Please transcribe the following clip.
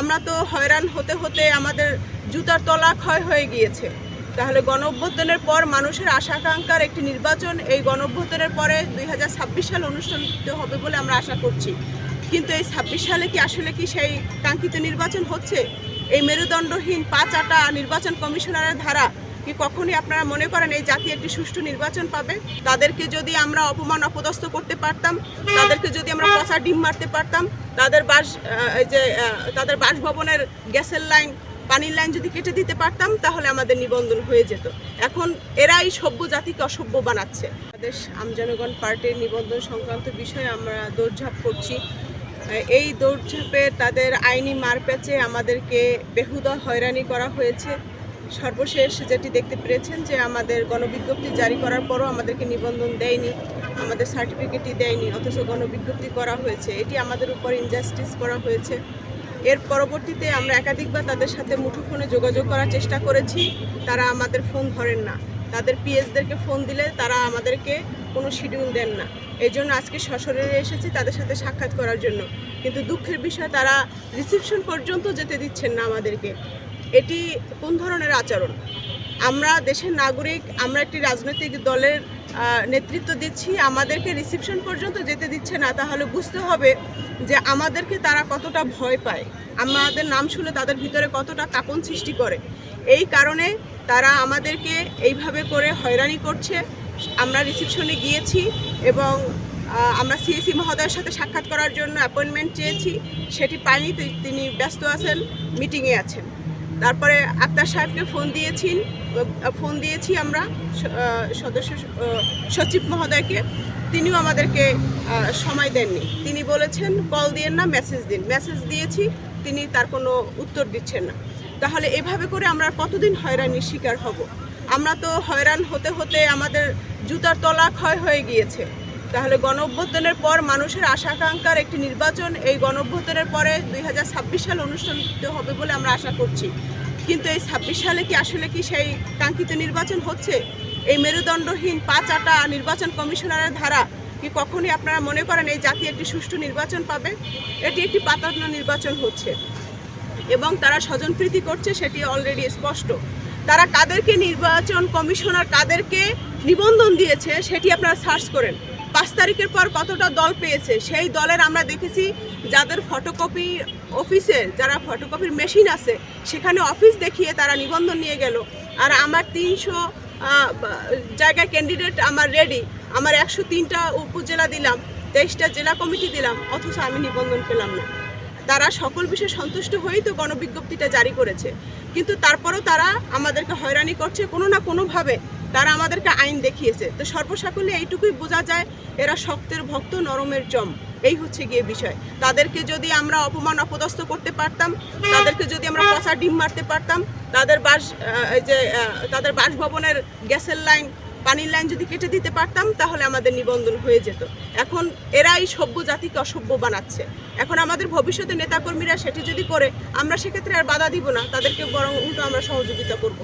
আমরা তো হয়রান হতে হতে আমাদের জুতার তলা ক্ষয় হয়ে গিয়েছে। তাহলে গণঅভ্যুত্থানের পর মানুষের আশা আকাঙ্ক্ষার একটি নির্বাচন, এই গণঅভ্যুত্থানের পরে 2026 সাল অনুষ্ঠিত হবে বলে আমরা আশা করছি। কিন্তু এই 26 সালে কি আসলে কি সেই কাঙ্ক্ষিত নির্বাচন হচ্ছে? এই মেরুদণ্ডহীন 5 নির্বাচন কমিশনারের ধারা কি কখনই আপনারা মনে করেন এই জাতি একটি সুষ্ঠু নির্বাচন পাবে? তাদেরকে যদি আমরা অপমান অপদস্থ করতে পারতাম, তাদেরকে যদি আমরা পচা ডিম মারতে পারতাম, তাদের বাসভবনের গ্যাসের লাইন, পানির লাইন যদি কেটে দিতে পারতাম, তাহলে আমাদের নিবন্ধন হয়ে যেত। এখন এরাই সভ্য জাতিকে অসভ্য বানাচ্ছে। বাংলাদেশ আমজনগণ পার্টির নিবন্ধন সংক্রান্ত বিষয়ে আমরা দৌড়ঝাঁপ করছি। এই দৌড়ঝাঁপে তাদের আইনি মারপ্যাচে আমাদেরকে বেহুদা হয়রানি করা হয়েছে। সর্বশেষ যেটি দেখতে পেরেছেন যে আমাদের গণবিজ্ঞপ্তি জারি করার পরও আমাদেরকে নিবন্ধন দেয়নি, আমাদের সার্টিফিকেটই দেয়নি, অথচ গণবিজ্ঞপ্তি করা হয়েছে। এটি আমাদের উপর ইনজাস্টিস করা হয়েছে। এর পরবর্তীতে আমরা একাধিকবার তাদের সাথে মুঠোফোনে যোগাযোগ করার চেষ্টা করেছি, তারা আমাদের ফোন ধরেন না। তাদের পিএসদেরকে ফোন দিলে তারা আমাদেরকে কোনো শিডিউল দেন না। এই জন্য আজকে সশরীরে এসেছি তাদের সাথে সাক্ষাৎ করার জন্য। কিন্তু দুঃখের বিষয়, তারা রিসিপশন পর্যন্ত যেতে দিচ্ছেন না আমাদেরকে। এটি কোন ধরনের আচরণ? আমরা দেশের নাগরিক, আমরা একটি রাজনৈতিক দলের নেতৃত্ব দিচ্ছি, আমাদেরকে রিসিপশন পর্যন্ত যেতে দিচ্ছে না। তাহলে বুঝতে হবে যে আমাদেরকে তারা কতটা ভয় পায়, আমাদের নাম শুনে তাদের ভিতরে কতটা কাঁপন সৃষ্টি করে। এই কারণে তারা আমাদেরকে এইভাবে করে হয়রানি করছে। আমরা রিসিপশনে গিয়েছি এবং আমরা সিএসি মহোদয়ের সাথে সাক্ষাৎ করার জন্য অ্যাপয়েন্টমেন্ট চেয়েছি, সেটি পাইনি। তিনি ব্যস্ত আছেন, মিটিংয়ে আছেন। তারপরে আক্তার সাহেবকে ফোন দিয়েছি আমরা সচিব মহোদয়কে, তিনিও আমাদেরকে সময় দেননি। তিনি বলেছেন কল দিয়েন না, মেসেজ দিন। মেসেজ দিয়েছি, তিনি তার কোনো উত্তর দিচ্ছেন না। তাহলে এভাবে করে আমরা কতদিন হয়রানির শিকার হব? আমরা তো হয়রান হতে হতে আমাদের জুতার তলা ক্ষয় হয়ে গিয়েছে। তাহলে গণঅভ্যুত্থানের পর মানুষের আশা আকাঙ্ক্ষার একটি নির্বাচন, এই গণঅভ্যুত্থানের পরে 2026 সাল অনুষ্ঠিত হবে বলে আমরা আশা করছি। কিন্তু এই 26 সালে কি আসলে কি সেই কাঙ্ক্ষিত নির্বাচন হচ্ছে? এই মেরুদণ্ডহীন 5 নির্বাচন কমিশনারের ধারা কি কখনই আপনারা মনে করেন এই জাতি একটি সুষ্ঠু নির্বাচন পাবে? এটি একটি পাতানো নির্বাচন হচ্ছে এবং তারা স্বজনপ্রীতি করছে, সেটি অলরেডি স্পষ্ট। তারা কাদেরকে নির্বাচন কমিশনার কাদেরকে নিবন্ধন দিয়েছে সেটি আপনারা সার্চ করেন। 5 তারিখের পর কতটা দল পেয়েছে, সেই দলের আমরা দেখেছি যাদের ফটোকপি অফিসে, যারা ফটোকপির মেশিন আছে সেখানে অফিস দেখিয়ে তারা নিবন্ধন নিয়ে গেল। আর আমার 300 জায়গায় ক্যান্ডিডেট আমার রেডি, আমার 103টা উপজেলা দিলাম, 23টা জেলা কমিটি দিলাম, অথচ আমি নিবন্ধন পেলাম না। তারা সকল বিষয়ে সন্তুষ্ট হয়েই তো গণবিজ্ঞপ্তিটা জারি করেছে, কিন্তু তারপরেও তারা আমাদেরকে হয়রানি করছে। কোনো না কোনোভাবে তারা আমাদেরকে আইন দেখিয়েছে। তো সর্বসাকল্যে এইটুকুই বোঝা যায়, এরা শক্তের ভক্ত, নরমের জম। এই হচ্ছে গিয়ে বিষয়। তাদেরকে যদি আমরা অপমান অপদস্থ করতে পারতাম, তাদেরকে যদি আমরা পচা ডিম মারতে পারতাম, তাদের বাসভবনের গ্যাসের লাইন, পানির লাইন যদি কেটে দিতে পারতাম, তাহলে আমাদের নিবন্ধন হয়ে যেত। এখন এরাই সভ্য জাতিকে অসভ্য বানাচ্ছে। এখন আমাদের ভবিষ্যতে নেতাকর্মীরা সেটি যদি করে, আমরা সেক্ষেত্রে আর বাধা দিব না, তাদেরকে বরং উল্টো আমরা সহযোগিতা করব।